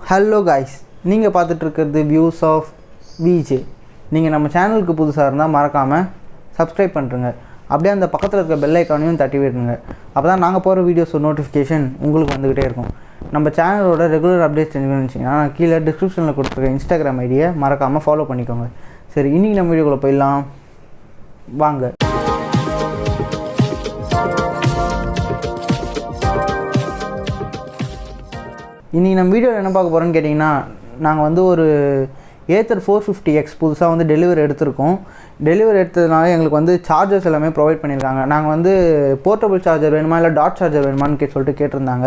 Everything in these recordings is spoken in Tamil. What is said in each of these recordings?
ஹலோ காய்ஸ், நீங்கள் பார்த்துட்ருக்கிறது வியூஸ் ஆஃப் விஜே. நீங்கள் நம்ம சேனலுக்கு புதுசாக இருந்தால் மறக்காமல் சப்ஸ்கிரைப் பண்ணுறங்க. அப்படியே அந்த பக்கத்தில் இருக்க பெல் ஐக்கானையும் தட்டி விடுங்க. அப்போ தான் நாங்கள் போகிற வீடியோஸ் நோட்டிஃபிகேஷன் உங்களுக்கு வந்துக்கிட்டே இருக்கும். நம்ம சேனலோட ரெகுலர் அப்டேட்ஸ் தெரிஞ்சுக்கிங்கன்னா கீழே டிஸ்கிரிப்ஷனில் கொடுத்துருக்க இன்ஸ்டாகிராம் ஐடியை மறக்காமல் ஃபாலோ பண்ணிக்கோங்க. சரி, இன்றைக்கி நம்ம வீடியோக்குள்ளே போயிடலாம் வாங்க. இன்றைக்கி நம்ம வீடியோவில் என்ன பார்க்க போகிறோன்னு கேட்டிங்கன்னா, நாங்கள் வந்து ஒரு ather 450X புதுசாக வந்து டெலிவரி எடுத்திருக்கோம். டெலிவரி எடுத்ததுனால எங்களுக்கு வந்து சார்ஜர்ஸ் எல்லாமே ப்ரொவைட் பண்ணியிருக்காங்க. நாங்கள் வந்து போர்ட்டபிள் சார்ஜர் வேணுமா இல்லை டாட் சார்ஜர் வேணுமான்னு சொல்லிட்டு கேட்டிருந்தாங்க.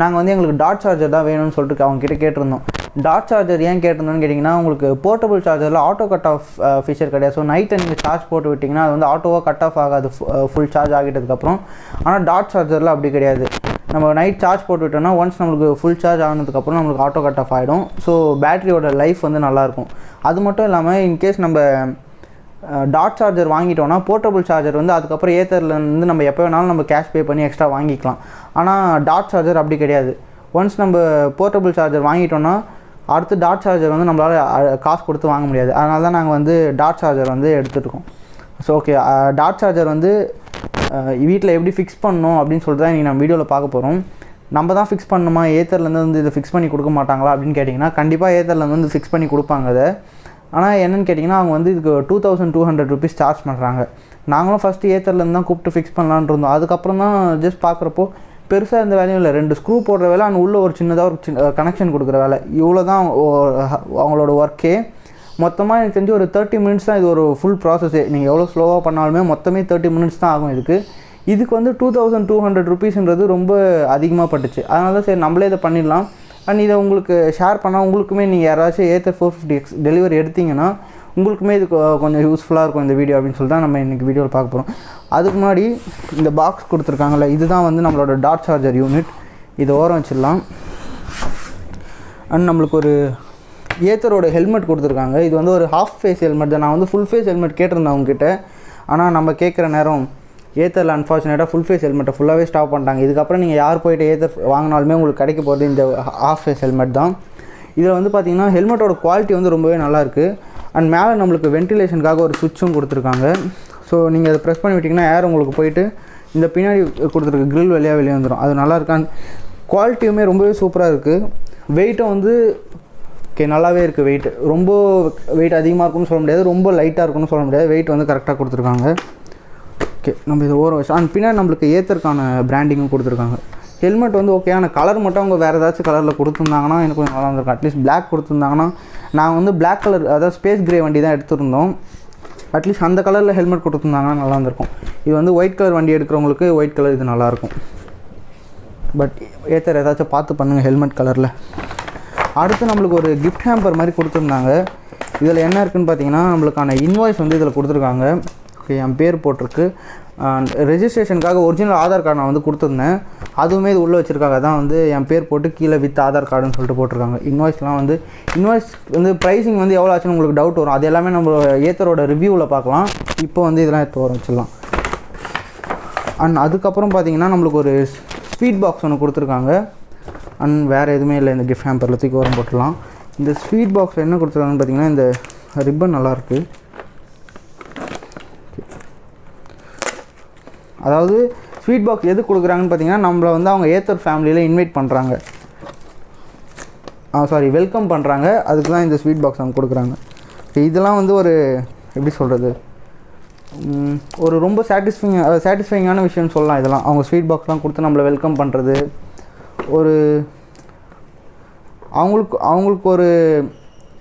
நாங்கள் வந்து எங்களுக்கு டாட் சார்ஜர் தான் வேணும்னு சொல்லிட்டு அவங்ககிட்ட கேட்டிருந்தோம். டாட் சார்ஜர் ஏன் கேட்டிருந்தோன்னு கேட்டிங்கன்னா, உங்களுக்கு போர்ட்டபிள் சார்ஜரில் ஆட்டோ கட் ஆஃப் ஃபீச்சர் கிடையாது. ஸோ நைட்டை நீங்கள் சார்ஜ் போட்டு விட்டிங்கன்னா அது வந்து ஆட்டோவாக கட் ஆஃப் ஆகாது ஃபுல் சார்ஜ் ஆகிட்டதுக்கப்புறம். ஆனால் டாட் சார்ஜரில் அப்படி கிடையாது. நம்ம நைட் சார்ஜ் போட்டு விட்டோம்னா ஒன்ஸ் நம்மளுக்கு ஃபுல் சார்ஜ் ஆனதுக்கப்புறம் நம்மளுக்கு ஆட்டோ கட் ஆஃப் ஆகிடும். ஸோ பேட்டரியோட லைஃப் வந்து நல்லாயிருக்கும். அது மட்டும் இல்லாமல் இன்கேஸ் நம்ம டாட் சார்ஜர் வாங்கிட்டோம்னா போர்ட்டபிள் சார்ஜர் வந்து அதுக்கப்புறம் ஏத்தர்லேருந்து நம்ம எப்போ வேணாலும் நம்ம கேஷ் பே பண்ணி எக்ஸ்ட்ரா வாங்கிக்கலாம். ஆனால் டாட் சார்ஜர் அப்படி கிடையாது. ஒன்ஸ் நம்ம போர்ட்டபிள் சார்ஜர் வாங்கிட்டோம்னா அடுத்து டாட் சார்ஜர் வந்து நம்மளால் காசு கொடுத்து வாங்க முடியாது. அதனால தான் நாங்கள் வந்து டாட் சார்ஜர் வந்து எடுத்துகிட்ருக்கோம். ஸோ ஓகே, டாட் சார்ஜர் வந்து வீட்டில் எப்படி ஃபிக்ஸ் பண்ணணும் அப்படின்னு சொல்லிட்டு தான் இன்றைக்கி நம்ம வீடியோவில் பார்க்க போகிறோம். நம்ம தான் ஃபிக்ஸ் பண்ணணுமா, ஏத்தர்லேருந்து வந்து இதை ஃபிக்ஸ் பண்ணி கொடுக்க மாட்டாங்களா அப்படின்னு கேட்டிங்கன்னா, கண்டிப்பாக ஏத்தர்லேருந்து வந்து ஃபிக்ஸ் பண்ணி கொடுப்பாங்க அதை. ஆனால் என்னென்னு கேட்டிங்கன்னா, அவங்க வந்து இதுக்கு 2200 rupees சார்ஜ் பண்ணுறாங்க. நாங்களும் ஃபஸ்ட்டு ஏத்தர்லேருந்து தான் கூப்பிட்டு ஃபிக்ஸ் பண்ணலான்னு இருந்தோம். அதுக்கப்புறம் தான் ஜஸ்ட் பார்க்குறப்போ பெருசாக இந்த வேலையும் இல்லை. 2 ஸ்க்ரூ போடுற வேலை, அங்கே உள்ளே ஒரு சின்னதாக ஒரு கனெக்ஷன் கொடுக்குற வேலை, இவ்வளோ தான் அவங்களோட ஒர்க்கே. மொத்தமாக எனக்கு தெரிஞ்சு ஒரு 30 minutes தான் இது ஒரு ஃபுல் ப்ராசஸ்ஸே. நீங்கள் எவ்வளோ ஸ்லோவாக பண்ணாலுமே மொத்தமே 30 minutes தான் ஆகும். இதுக்கு வந்து 2200 rupeesன்றது ரொம்ப அதிகமாக பட்டுச்சு. அதனால தான் சரி நம்மளே இதை பண்ணிடலாம். அண்ட் இதை உங்களுக்கு ஷேர் பண்ணால் உங்களுக்குமே நீங்கள் யாராச்சும் ather 450X டெலிவரி எடுத்திங்கன்னா உங்களுக்குமே இது கொஞ்சம் யூஸ்ஃபுல்லாக இருக்கும் இந்த வீடியோ அப்படின்னு சொல்லி தான் நம்ம இன்றைக்கி வீடியோவில் பார்க்க போகிறோம். அதுக்கு முன்னாடி இந்த பாக்ஸ் கொடுத்துருக்காங்கல்ல, இதுதான் வந்து நம்மளோட டாட் சார்ஜர் யூனிட். இதை ஓரம் வச்சிடலாம். அண்ட் நம்மளுக்கு ஒரு ஏத்தரோட ஹெல்மெட் கொடுத்துருக்காங்க. இது வந்து ஒரு ஹாஃப் ஃபேஸ் ஹெல்மெட் தான். நான் வந்து ஃபுல் ஃபேஸ் ஹெல்மெட் கேட்டிருந்தேன் அவங்ககிட்ட. ஆனால் நம்ம கேட்குற நேரம் ஏத்தரில் அன்ஃபார்ச்சுனேட்டாக ஃபுல் ஃபேஸ் ஹெல்மெட்டை ஃபுல்லாகவே ஸ்டாப் பண்ணிட்டாங்க. இதுக்கப்புறம் நீங்கள் யார் போய்ட்டு ஏத்தர் வாங்கினாலுமே உங்களுக்கு கிடைக்க போகிறது இந்த ஹாஃப் ஃபேஸ் ஹெல்மெட் தான். இதில் வந்து பார்த்திங்கன்னா ஹெல்மெட்டோட குவாலிட்டி வந்து ரொம்பவே நல்லாயிருக்கு. அண்ட் மேலே நம்மளுக்கு வென்டிலேஷனுக்காக ஒரு சுவிட்சும் கொடுத்துருக்காங்க. ஸோ நீங்கள் அதை ப்ரெஸ் பண்ணி விட்டிங்கன்னா ஏர் உங்களுக்கு போயிட்டு இந்த பின்னாடி கொடுத்துருக்க க்ரில் வழியாக வெளியே வந்துடும். அது நல்லா இருக்கு. அண்ட் குவாலிட்டியுமே ரொம்பவே சூப்பராக இருக்குது. வெயிட்டும் வந்து நல்லாவே இருக்குது. ரொம்ப வெயிட் அதிகமாக இருக்குன்னு சொல்ல முடியாது, ரொம்ப லைட்டாக இருக்குன்னு சொல்ல முடியாது. வெயிட் வந்து கரெக்டாக கொடுத்துருக்காங்க. ஓகே, நம்ம இதை ஓரம் வச்சு அண்ட் பின்னாடி நம்மளுக்கு ஏத்தருக்கான பிராண்டிங்கும் கொடுத்துருக்காங்க. ஹெல்மெட் வந்து ஓகே, ஆனால் கலர் மட்டும் அவங்க வேறு ஏதாச்சும் கலரில் கொடுத்துருந்தாங்கன்னா எனக்கு கொஞ்சம் நல்லா இருந்திருக்கும். அட்லீஸ்ட் பிளாக் கொடுத்துருந்தாங்கன்னா, நான் வந்து பிளாக் கலர் அதாவது ஸ்பேஸ் கிரே வண்டி தான் எடுத்துருந்தோம். அட்லீஸ்ட் அந்த கலரில் ஹெல்மெட் கொடுத்துருந்தாங்கன்னா நல்லா இருந்திருக்கும். இது வந்து ஒயிட் கலர் வண்டி எடுக்கிறவங்களுக்கு ஒயிட் கலர் இது நல்லாயிருக்கும். பட் ஏத்தர் ஏதாச்சும் பார்த்து பண்ணுங்கள் ஹெல்மெட் கலரில். அடுத்து நம்மளுக்கு ஒரு கிஃப்ட் ஹேம்பர் மாதிரி கொடுத்துருந்தாங்க. இதில் என்ன இருக்குதுன்னு பார்த்தீங்கன்னா, நம்மளுக்கான இன்வாய்ஸ் வந்து இதில் கொடுத்துருக்காங்க. ஓகே, என் பேர் போட்டிருக்கு. ரெஜிஸ்ட்ரேஷனுக்காக ஒரிஜினல் ஆதார் கார்டு நான் வந்து கொடுத்துருந்தேன். அதுவுமே இது உள்ளே வச்சுருக்காங்க. தான் வந்து என் பேர் போட்டு கீழே வித் ஆதார் கார்டுன்னு சொல்லிட்டு போட்டிருக்காங்க. இன்வாய்ஸ் வந்து ப்ரைஸிங் வந்து எவ்வளோ ஆச்சுன்னு உங்களுக்கு டவுட் வரும். அது எல்லாமே நம்ம ஏத்தரோட ரிவ்யூவில் பார்க்கலாம். இப்போ வந்து இதெல்லாம் எடுத்து வர வச்சிடலாம். அண்ட் அதுக்கப்புறம் பார்த்தீங்கன்னா நம்மளுக்கு ஒரு ஸ்வீட் பாக்ஸ் ஒன்று கொடுத்துருக்காங்க. அண்ட் வேறு எதுவுமே இல்லை. இந்த கிஃப்ட் ஹேம்பரில் தூக்கி ஓரம் போட்டுடலாம். இந்த ஸ்வீட் பாக்ஸில் என்ன கொடுத்துருக்காங்கன்னு பார்த்தீங்கன்னா, இந்த ரிப்பன் நல்லாயிருக்கு. அதாவது ஸ்வீட் பாக்ஸ் எது கொடுக்குறாங்கன்னு பார்த்தீங்கன்னா, நம்மளை வந்து அவங்க ஏத்தர் ஃபேமிலியில் இன்வைட் பண்ணுறாங்க, வெல்கம் பண்ணுறாங்க. அதுக்கு தான் இந்த ஸ்வீட் பாக்ஸ் அவங்க கொடுக்குறாங்க. இதெல்லாம் வந்து ஒரு எப்படி சொல்கிறது, ஒரு ரொம்ப சாட்டிஸ்ஃபைங்கான விஷயம்னு சொல்லலாம். இதெல்லாம் அவங்க ஸ்வீட் பாக்ஸ்லாம் கொடுத்து நம்மளை வெல்கம் பண்ணுறது ஒரு அவங்களுக்கு ஒரு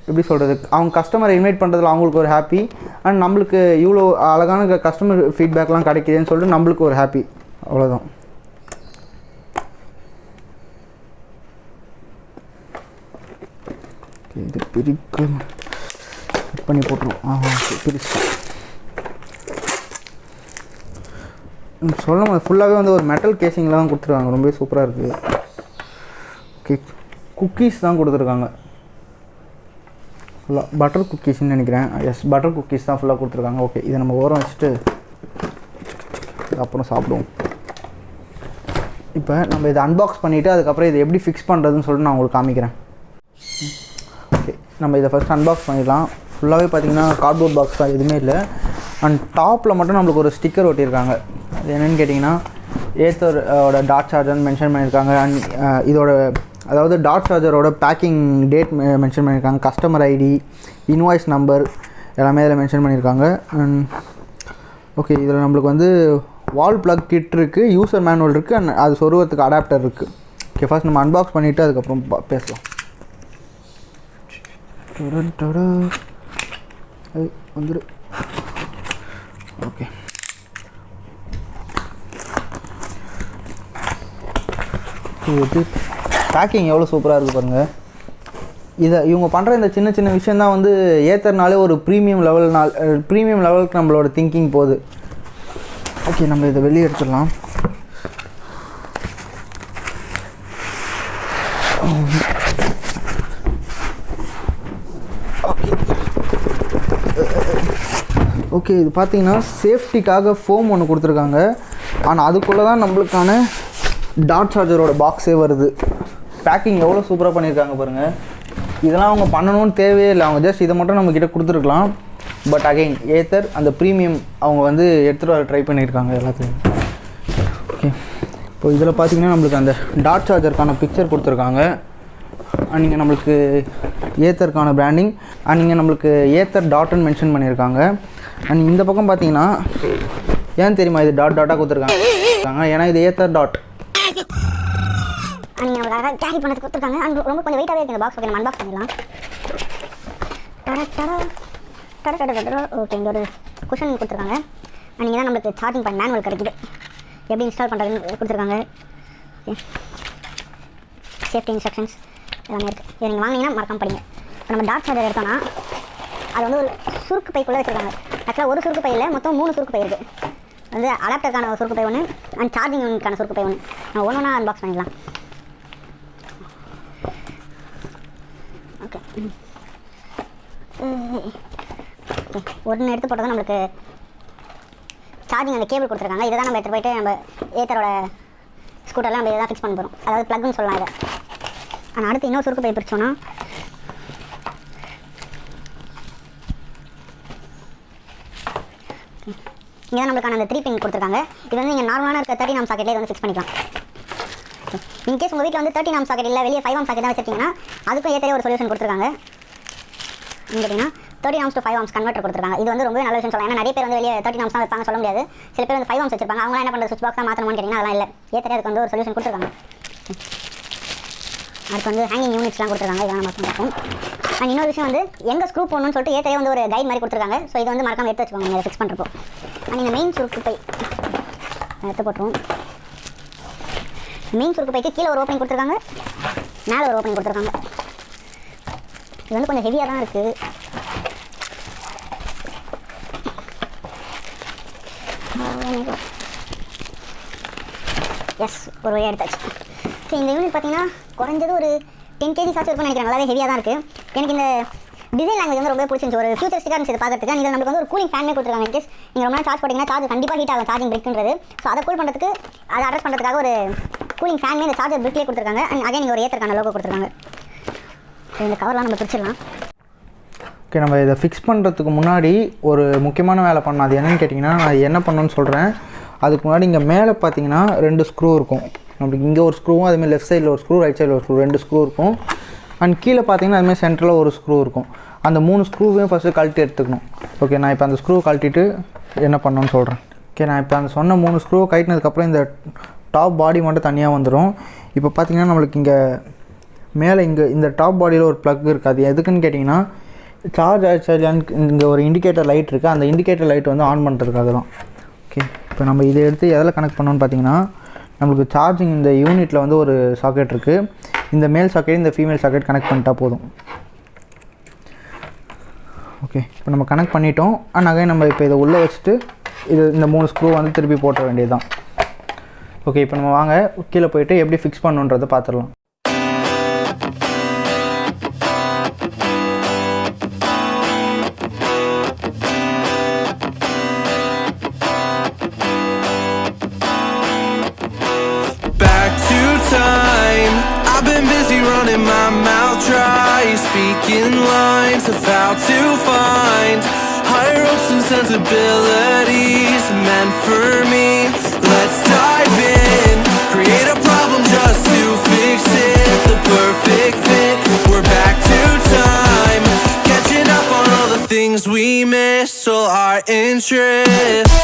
எப்படி சொல்கிறது, அவங்க கஸ்டமரை இன்வைட் பண்ணுறதுல அவங்களுக்கு ஒரு ஹாப்பி. அண்ட் நம்மளுக்கு இவ்வளோ அழகான கஸ்டமர் ஃபீட்பேக்லாம் கிடைக்கிதுன்னு சொல்லிட்டு நம்மளுக்கு ஒரு ஹாப்பி. அவ்வளோதான். இது பிரிக்க பண்ணி போட்டுருவோம். பிரிச்சு சொல்ல ஃபுல்லாகவே வந்து ஒரு மெட்டல் கேசிங்கில் தான் கொடுத்துருக்காங்க. ரொம்பவே சூப்பராக இருக்குது. ஓகே, குக்கீஸ் தான் கொடுத்துருக்காங்க. ஃபுல்லாக பட்டர் குக்கீஸ்ன்னு நினைக்கிறேன். எஸ், பட்டர் குக்கீஸ் தான் ஃபுல்லாக கொடுத்துருக்காங்க. ஓகே, இதை நம்ம ஓரம் வச்சுட்டு அப்புறம் சாப்பிடுவோம். இப்போ நம்ம இதை அன்பாக்ஸ் பண்ணிவிட்டு அதுக்கப்புறம் இதை எப்படி ஃபிக்ஸ் பண்ணுறதுன்னு சொல்லிட்டு நான் உங்களுக்கு காமிக்கிறேன். ஓகே, நம்ம இதை ஃபஸ்ட் அன்பாக்ஸ் பண்ணிடலாம். ஃபுல்லாகவே பார்த்தீங்கன்னா கார்ட்போர்ட் பாக்ஸ் தான், எதுவுமே இல்லை. அண்ட் டாப்பில் மட்டும் நம்மளுக்கு ஒரு ஸ்டிக்கர் ஒட்டியிருக்காங்க. அது என்னென்னு கேட்டிங்கன்னா ஏத்தரோட டாட் சார்ஜர்னு மென்ஷன் பண்ணியிருக்காங்க. அண்ட் இதோட அதாவது டாட் சார்ஜரோட பேக்கிங் டேட் மென்ஷன் பண்ணியிருக்காங்க. கஸ்டமர் ஐடி, இன்வாய்ஸ் நம்பர் எல்லாமே இதில் மென்ஷன் பண்ணியிருக்காங்க. அண்ட் ஓகே, இதில் நம்மளுக்கு வந்து வால் ப்ளக் கிட் இருக்குது, யூசர் மேனுவல் இருக்குது, அண்ட் அது சொருவத்துக்கு அடாப்டர் இருக்குது. ஓகே, ஃபர்ஸ்ட் நம்ம அன்பாக்ஸ் பண்ணிவிட்டு அதுக்கப்புறம் பேசலாம். வந்துடு. ஓகே, இது பேக்கிங் எவ்வளோ சூப்பராக இருக்குது பாருங்கள். இவங்க பண்ணுற இந்த சின்ன சின்ன விஷயந்தான் வந்து ஏத்தர்னாலே ஒரு ப்ரீமியம் லெவலுக்கு நம்மளோட திங்கிங் போகுது. ஓகே, நம்ம இதை வெளியே எடுத்துடலாம். ஓகே, இது பார்த்தீங்கன்னா சேஃப்டிக்காக ஃபோம் ஒன்று கொடுத்துருக்காங்க. ஆனால் அதுக்குள்ளே தான் நம்மளுக்கான டாட் சார்ஜரோட பாக்ஸே வருது. பேக்கிங் எவ்வளோ சூப்பராக பண்ணியிருக்காங்க பாருங்கள். இதெல்லாம் அவங்க பண்ணணும்னு தேவையே இல்லை, அவங்க ஜஸ்ட் இதை மட்டும் நம்மக்கிட்ட கொடுத்துருக்கலாம். பட் அகைன் ஏத்தர் அந்த ப்ரீமியம் அவங்க வந்து எடுத்துகிட்டு வர ட்ரை பண்ணியிருக்காங்க எல்லாத்தையும். ஓகே, இப்போ இதில் பார்த்தீங்கன்னா நம்மளுக்கு அந்த டாட் சார்ஜருக்கான பிக்சர் கொடுத்துருக்காங்க. அண்ட் நீங்கள் நம்மளுக்கு ஏத்தருக்கான பிராண்டிங், அண்ட் நீங்கள் நம்மளுக்கு ஏத்தர் டாட்னு மென்ஷன் பண்ணியிருக்காங்க. அண்ட் இந்த பக்கம் பார்த்தீங்கன்னா ஏன் தெரியுமா இது டாட்டாக கொடுத்துருக்காங்க? ஏன்னா இது ஏத்தர் டாட். நீங்கள் அவங்களுக்காக கேரி பண்ணது கொடுத்துருக்காங்க. அண்ட் ரொம்ப கொஞ்சம் வெயிட்டாகவே இருக்குது இந்த பாக்ஸ். ஓகே, நம்ம அன்பாக்ஸ் பண்ணிடலாம். ஓகே, இங்கே ஒரு குஷன் கொடுத்துருக்காங்க. அண்ட் இங்கே தான் நம்மளுக்கு சார்ஜிங் பாயிண்ட் மேனுவல் கிடைக்குது, எப்படி இன்ஸ்டால் பண்ணுறதுன்னு கொடுத்துருக்காங்க. ஓகே, சேஃப்டி இன்ஸ்ட்ரக்ஷன்ஸ் எல்லாமே இருக்குது. இதை நீங்கள் வாங்கினீங்கன்னா மறக்காம படிங்க. இப்போ நம்ம டாட் சார்ஜர் எடுத்தோன்னா அது வந்து ஒரு சுருக்கு பைக்குள்ளே வச்சுருக்காங்க. ஆக்சுவலாக ஒரு சுருக்கு பையில் மொத்தம் 3 சுருக்கு பை இருக்குது. வந்து அடாப்டருக்கான ஒரு சுருக்கு பை ஒன்று, அண்ட் சார்ஜிங் யூனிட்கான சுருக்கு பை ஒன்று. நம்ம ஒன்றா அன்பாக்ஸ் பண்ணிடலாம். ஓகே, ஒன்று எடுத்து போட்டதும் நம்மளுக்கு சார்ஜிங் அந்த கேபிள் கொடுத்துருக்காங்க. இதை தான் நம்ம எடுத்து போய்ட்டு நம்ம ஏத்தரோட ஸ்கூட்டரில் நம்ம இதை தான் ஃபிக்ஸ் பண்ண போகிறோம். அதாவது ப்ளக்னு சொல்லலாம் இதை. ஆனால் அடுத்து இன்னொரு சுருக்கு பை பிரிச்சோன்னா இங்கே தான் நம்மளுக்கான அந்த 3 பின் கொடுத்துருக்காங்க. இது வந்து நீங்கள் நார்மலான இருக்க 30 ஆம் சாக்கெட்லேயே வந்து ஃபிக்ஸ் பண்ணிக்கலாம். இன்கேஸ் உங்கள் வீட்டில் வந்து 30 ஆம் சாக்கெட் இல்லை, வெளியே 5 ஆம் சாக்கெட் தான் வச்சிருக்கீங்கன்னா அதுக்கும் ஏத்தரே ஒரு சொல்யூஷன் கொடுத்துருக்காங்க. கேட்டிங்கன்னா 30 ஆம்ஸ் டு 5 ஆம்ஸ் கன்வெர்ட்டர் கொடுத்துருக்காங்க. இது வந்து ரொம்ப நல்ல விஷயம் சொல்லலாம். ஏன்னா நிறைய பேர் வந்து வெளியே 30 ஆம்ஸ் தான் வைப்பாங்க, சொல்ல முடியாது. சில பேர் வந்து 5 ஆம்ஸ் வச்சிருப்பாங்க. அவங்க என்ன பண்ணுறது, சுவிட்ச் பாக்ஸ் தான் மாற்றணும்னு கேட்டிங்கன்னா அதெல்லாம் இல்லை. ஏத்தரே அதுக்கு வந்து ஒரு சொல்யூஷன் கொடுத்துருக்காங்க. அதுக்கு வந்து ஹேங்கிங் யூனிட்ஸ்லாம் கொடுத்துருக்காங்க. இதெல்லாம் நம்ம பார்ப்போம். அண்ட் இன்னொரு விஷயம் வந்து எங்கே ஸ்க்ரூ போடணும்னு சொல்லிட்டு ஏத்தரே வந்து ஒரு கைட் மாதிரி கொடுத்துருக்காங்க. ஸோ இதை வந்து மறக்காம எடுத்து வச்சுக்கோங்க நீங்கள் ஃபிக்ஸ் பண்ணுறப்போ. அண்ட் இந்த மெயின் சுருக்கு பை எடுத்து போட்டுருவோம். மெயின் சுருக்கு பைக்கு கீழே ஒரு ஓப்பனிங் கொடுத்துருக்காங்க, மேலே ஒரு ஓப்பனிங் கொடுத்துருக்காங்க. இது வந்து கொஞ்சம் ஹெவியாக தான் இருக்குது. எஸ், ஒரு வழியாக எடுத்தாச்சு. ஸோ இந்த யூனிட் பார்த்தீங்கன்னா குறைஞ்சது ஒரு 10 kg சாச்சு இருக்கும்னு நினைக்கிறேன். நல்லாவே ஹெவியாக தான் இருக்குது. எனக்கு இந்த டிசைன் லாங்குவேஜ் வந்து ரொம்ப பிடிச்சிருந்துச்சு. ஒரு ஃபியூச்சரிஸ்டிக்காக இருந்துச்சு இதை பார்க்கறதுக்கு. இதில் நம்மளுக்கு வந்து ஒரு கூலிங் ஃபேனே கொடுத்துருக்காங்க. இன்கேஸ் நீங்கள் ரொம்ப நாள் சார்ஜ் போட்டிங்கன்னா சார்ஜ் கண்டிப்பாக ஹீட் ஆகும், சார்ஜிங் பிரிக்குன்றது. ஸோ அதை கூல் பண்ணுறதுக்கு, அதை அட்ரஸ் பண்ணுறதுக்காக ஒரு கூலிங் ஃபேனே இந்த சார்ஜர் பிரிக்லேயே கொடுத்துருக்காங்க. அண்ட் அதே நீங்கள் ஒரு ஏத்தருக்கான லோகோ கொடுத்துருக்காங்க. இந்த கவர்லாம் நம்ம பிரிச்சிடலாம். ஓகே, நம்ம இதை ஃபிக்ஸ் பண்ணுறதுக்கு முன்னாடி ஒரு முக்கியமான வேலை பண்ணணும். அது என்னென்னு கேட்டிங்கன்னா நான் என்ன பண்ணணும்னு சொல்கிறேன். அதுக்கு முன்னாடி இங்கே மேலே பார்த்தீங்கன்னா 2 ஸ்க்ரூ இருக்கும். நம்மளுக்கு இங்கே ஒரு ஸ்க்ரூவும், அதுமாதிரி லெஃப்ட் சைடில் ஒரு ஸ்க்ரூ, ரைட் சைடில் ஒரு ஸ்க்ரூ, 2 ஸ்க்ரூ இருக்கும். அண்ட் கீழே பார்த்தீங்கன்னா அதுமாதிரி சென்டரில் ஒரு ஸ்க்ரூ இருக்கும். அந்த 3 ஸ்க்ரூவையும் ஃபஸ்ட்டு கழட்டி எடுத்துக்கணும். ஓகே, நான் இப்போ அந்த ஸ்க்ரூ கழட்டிட்டு என்ன பண்ணணும்னு சொல்கிறேன். ஓகே, நான் இப்போ அந்த சொன்ன 3 ஸ்க்ரூவை கழட்டினதுக்கப்புறம் இந்த டாப் பாடி மட்டும் தனியாக வந்துடும். இப்போ பார்த்தீங்கன்னா நம்மளுக்கு இங்கே மேலே இந்த டாப் பாடியில் ஒரு ப்ளக் இருக்குது. அது எதுக்குன்னு கேட்டிங்கன்னா சார்ஜ் ஆகிடுச்சா இல்லையான்னு இங்கே ஒரு இண்டிகேட்டர் லைட் இருக்குது. அந்த இண்டிகேட்டர் லைட் வந்து ஆன் பண்ணுறதுக்காக தான். ஓகே, இப்போ நம்ம இதை எடுத்து எதில் கனெக்ட் பண்ணோன்னு பார்த்தீங்கன்னா நம்மளுக்கு சார்ஜிங் இந்த யூனிட்டில் வந்து ஒரு சாக்கெட் இருக்குது. இந்த மேல் சாக்கெட், இந்த ஃபீமேல் சாக்கெட் கனெக்ட் பண்ணிட்டா போதும். ஓகே, இப்போ நம்ம கனெக்ட் பண்ணிட்டோம். அண்ட் அகைன் நம்ம இப்போ இதை உள்ளே வச்சுட்டு இந்த 3 ஸ்க்ரூ வந்து திருப்பி போட்ட வேண்டியது தான். ஓகே, இப்போ நம்ம வாங்க கீழே போயிட்டு எப்படி ஃபிக்ஸ் பண்ணுன்றதை பார்த்துடலாம். Back to time, I've been busy running my mouth dry. speaking lines of how to find higher hopes and sensibilities meant for me. Let's dive in, create a problem just to fix it. The perfect fit, we're back to time, catching up on all the things we missed, all our interests.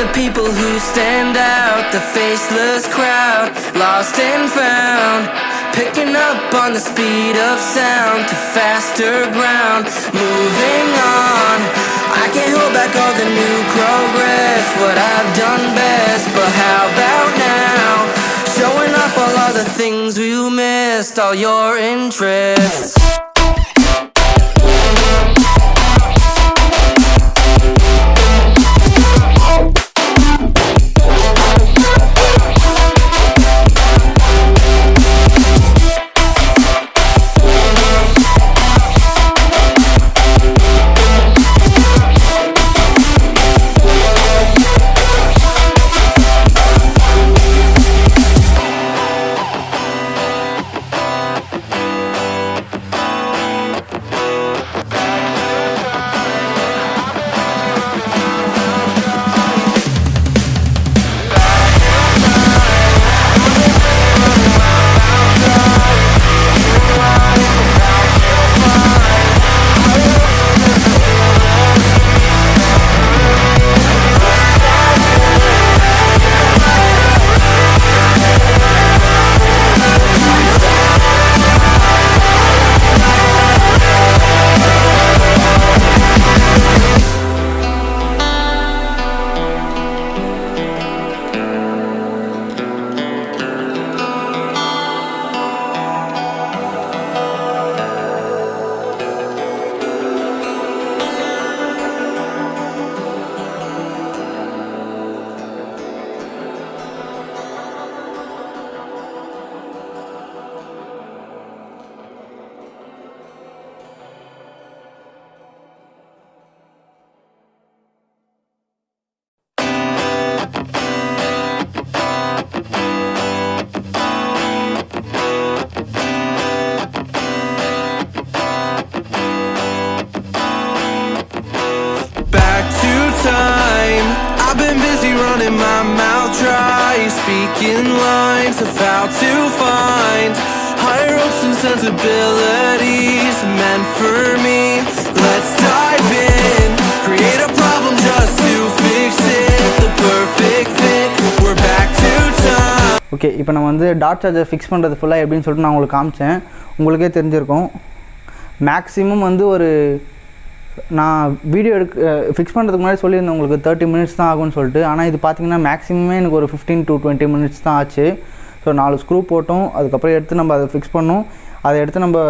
The people who stand out, the faceless crowd, lost and found, picking up on the speed of sound to faster ground, moving on. I can't hold back all the new progress, what I've done best, but how about now, showing off all the things we missed, all your interests. Time, I've been busy running my mouth dry, speaking lines of how to find higher hopes and sensibilities meant for me. Let's dive in, create a problem just to fix it. The perfect fit, we're back to time. Okay, இப்போ நான் வந்து டாட் சார்ஜர் ஃபிக்ஸ் பண்ணுறது ஃபுல்லாக எப்படின்னு சொல்லிட்டு நான் உங்களுக்கு காமிச்சேன். உங்களுக்கே தெரிஞ்சிருக்கும். மேக்ஸிமம் வந்து ஒரு நான் வீடியோ ஃபிக்ஸ் பண்ணுறதுக்கு முன்னாடி சொல்லியிருந்தேன் உங்களுக்கு 30 மினிட்ஸ் தான் ஆகும்னு சொல்லிட்டு. ஆனால் இது பார்த்திங்கன்னா மேக்ஸிமமே எனக்கு ஒரு 15 to 20 மினிட்ஸ் தான் ஆச்சு. ஸோ 4 ஸ்க்ரூ போட்டோம், அதுக்கப்புறம் எடுத்து நம்ம அதை ஃபிக்ஸ் பண்ணோம், அதை எடுத்து நம்ம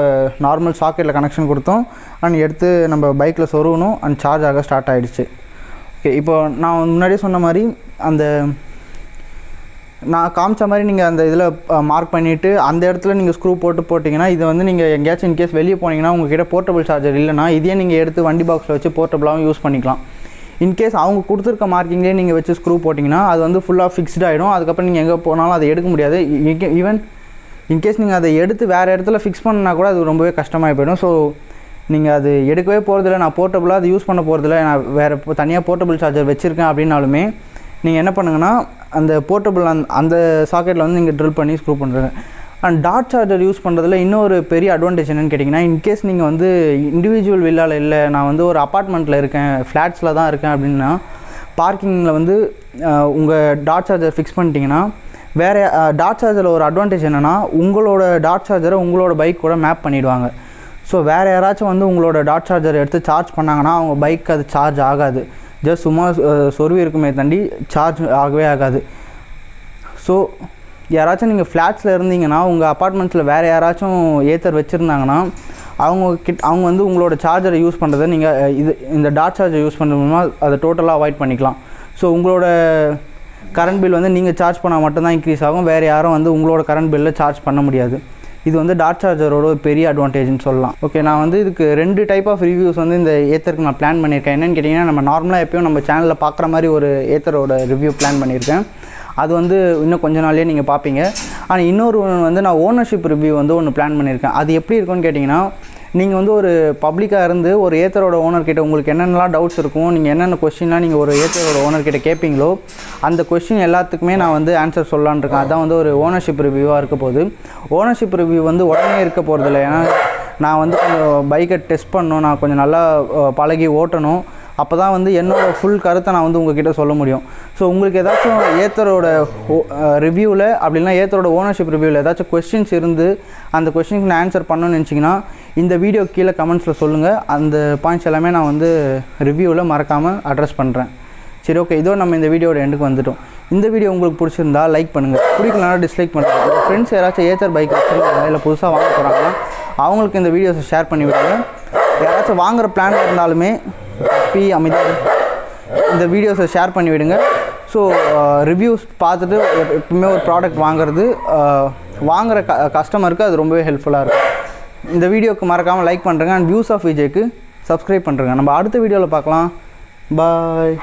நார்மல் சாக்கெட்டில் கனெக்ஷன் கொடுத்தோம், அண்ட் எடுத்து நம்ம பைக்கில் சொருகணும், அண்ட் சார்ஜ் ஆக ஸ்டார்ட் ஆகிடுச்சு. ஓகே, இப்போ நான் முன்னாடியே சொன்ன மாதிரி அந்த நான் காமிச்ச மாதிரி நீங்கள் அந்த இதில் மார்க் பண்ணிவிட்டு அந்த இடத்துல நீங்கள் ஸ்க்ரூ போட்டிங்கன்னா இதை வந்து நீங்கள் எங்கேயாச்சும் இன்கேஸ் வெளியே போனீங்கன்னா உங்கள்கிட்ட போர்ட்டபிள் சார்ஜர் இல்லைனா இதையே நீங்கள் எடுத்து வண்டி பாக்ஸில் வச்சு போர்ட்டபிளாகவும் யூஸ் பண்ணிக்கலாம். இன்கேஸ் அவங்க கொடுத்துருக்க மார்க்கிங்லேயே நீங்கள் வச்சு ஸ்க்ரூ போட்டிங்கன்னா அது வந்து ஃபுல்லாக ஃபிக்ஸ்ட் ஆகிடும். அதுக்கப்புறம் நீங்கள் எங்கே போனாலும் அதை எடுக்க முடியாது. ஈவன் இன்கேஸ் நீங்கள் அதை எடுத்து வேறு இடத்துல ஃபிக்ஸ் பண்ணால் கூட அது ரொம்பவே கஷ்டமாக போயிடும். ஸோ நீங்கள் அது எடுக்கவே போகிறதில்ல, நான் போர்ட்டபிளாக அது யூஸ் பண்ண போகிறதில்ல, நான் வேறு தனியாக போர்ட்டபிள் சார்ஜர் வச்சுருக்கேன் அப்படின்னாலுமே நீங்கள் என்ன பண்ணுங்கன்னா அந்த போர்ட்டபிள் அந்த சாக்கெட்டில் வந்து நீங்கள் ட்ரில் பண்ணி ஸ்க்ரூ பண்ணுறீங்க. அண்ட் டாட் சார்ஜர் யூஸ் பண்ணுறதுல இன்னொரு பெரிய அட்வான்டேஜ் என்னென்னு கேட்டிங்கன்னா, இன்கேஸ் நீங்கள் வந்து இண்டிவிஜுவல் வில்லாவில் இல்லை, நான் வந்து ஒரு அப்பார்ட்மெண்ட்டில் இருக்கேன், ஃப்ளாட்ஸில் தான் இருக்கேன் அப்படின்னா பார்க்கிங்கில் வந்து உங்கள் டாட் சார்ஜர் ஃபிக்ஸ் பண்ணிட்டீங்கன்னா வேறு டாட் சார்ஜரில் ஒரு அட்வான்டேஜ் என்னென்னா உங்களோட டாட் சார்ஜரை உங்களோட பைக் கூட மேப் பண்ணிவிடுவாங்க. ஸோ வேறு யாராச்சும் வந்து உங்களோட டாட் சார்ஜர் எடுத்து சார்ஜ் பண்ணாங்கன்னா அவங்க பைக் அது சார்ஜ் ஆகாது. ஜஸ்ட் சும்மா சொருவி இருக்குமே தாண்டி சார்ஜ் ஆகவே ஆகாது. ஸோ யாராச்சும் நீங்கள் ஃப்ளாட்ஸில் இருந்தீங்கன்னா, உங்கள் அப்பார்ட்மெண்ட்ஸில் வேறு யாராச்சும் ஏத்தர் வச்சுருந்தாங்கன்னா அவங்க வந்து உங்களோட சார்ஜரை யூஸ் பண்ணுறதை நீங்கள் இந்த டாட் சார்ஜரை யூஸ் பண்ணுறதுனா அதை டோட்டலாக அவாய்ட் பண்ணிக்கலாம். ஸோ உங்களோட கரண்ட் பில் வந்து நீங்கள் சார்ஜ் பண்ணால் மட்டும்தான் இன்க்ரீஸ் ஆகும். வேறு யாரும் வந்து உங்களோட கரண்ட் பில்லில் சார்ஜ் பண்ண முடியாது. இது வந்து டாட் சார்ஜரோட ஒரு பெரிய அட்வான்டேஜ்னு சொல்லலாம். ஓகே, நான் வந்து இதுக்கு 2 டைப் ஆஃப் ரிவ்யூஸ் வந்து இந்த ஏத்தருக்கு நான் பிளான் பண்ணியிருக்கேன். என்னென்னு கேட்டிங்கன்னா, நம்ம நார்மலாக எப்பயும் நம்ம சேனலில் பார்க்குற மாதிரி ஒரு ஏத்தரோட ரிவ்யூ பிளான் பண்ணியிருக்கேன். அது வந்து இன்னும் கொஞ்ச நாள்லேயே நீங்கள் பார்ப்பீங்க. ஆனால் இன்னொரு வந்து நான் ஓனர்ஷிப் ரிவ்யூ வந்து ஒன்று பிளான் பண்ணியிருக்கேன். அது எப்படி இருக்குன்னு கேட்டிங்கன்னா, நீங்கள் வந்து ஒரு பப்ளிக்காக இருந்து ஒரு ஏத்தரோட ஓனர்கிட்ட உங்களுக்கு என்னென்னலாம் டவுட்ஸ் இருக்கும், நீங்கள் என்னென்ன கொஸ்டின்லாம் நீங்கள் ஒரு ஏத்தரோட ஓனர்கிட்ட கேட்பீங்களோ அந்த கொஸ்டின் எல்லாத்துக்குமே நான் வந்து ஆன்சர் சொல்லலான்னு இருக்கேன். அதான் வந்து ஒரு ஓனர்ஷிப் ரிவ்யூவாக இருக்க போகுது. ஓனர்ஷிப் ரிவ்யூ வந்து உடனே இருக்க போகிறதில்ல. ஏன்னா நான் வந்து கொஞ்சம் பைக்கை டெஸ்ட் பண்ணணும், நான் கொஞ்சம் நல்லா பழகி ஓட்டணும். அப்போ தான் வந்து என்னோடய ஃபுல் கருத்தை நான் வந்து உங்கள்கிட்ட சொல்ல முடியும். ஸோ உங்களுக்கு ஏதாச்சும் ஏத்தரோட ரிவ்யூவில் அப்படின்னா ஏத்தரோட ஓனர்ஷிப் ரிவ்யூவில் ஏதாச்சும் கொஸ்டின்ஸ் இருந்து அந்த கொஸ்டினுக்கு நான் ஆன்சர் பண்ணணும்னு நினச்சிங்கன்னா இந்த வீடியோ கீழே கமெண்ட்ஸில் சொல்லுங்கள். அந்த பாயிண்ட்ஸ் எல்லாமே நான் வந்து ரிவ்யூவில் மறக்காமல் அட்ரஸ் பண்ணுறேன். சரி, ஓகே, இதோ நம்ம இந்த வீடியோட எண்டுக்கு வந்துட்டோம். இந்த வீடியோ உங்களுக்கு பிடிச்சிருந்தா லைக் பண்ணுங்கள், பிடிக்கலனா டிஸ்லைக் பண்ணுங்கள். உங்கள் ஃப்ரெண்ட்ஸ் யாராச்சும் ஏத்தர் பைக் வச்சுருக்காங்க இல்லை புதுசாக வாங்க போகிறாங்கன்னா அவங்களுக்கு இந்த வீடியோஸை ஷேர் பண்ணி விடுங்க. யாராச்சும் வாங்குகிற பிளான் இருந்தாலுமே அமைதியாக இந்த வீடியோஸை ஷேர் பண்ணி விடுங்க. ஸோ ரிவ்யூஸ் பார்த்துட்டு எப்பவுமே ஒரு ப்ராடக்ட் வாங்குகிற கஸ்டமருக்கு அது ரொம்பவே ஹெல்ப்ஃபுல்லாக இருக்கும். இந்த வீடியோக்கு மறக்காமல் லைக் பண்ணுறேங்க. அண்ட் வியூஸ் ஆஃப் விஜய்க்கு சப்ஸ்கிரைப் பண்ணுறேங்க. நம்ம அடுத்த வீடியோவில் பார்க்கலாம். பாய்.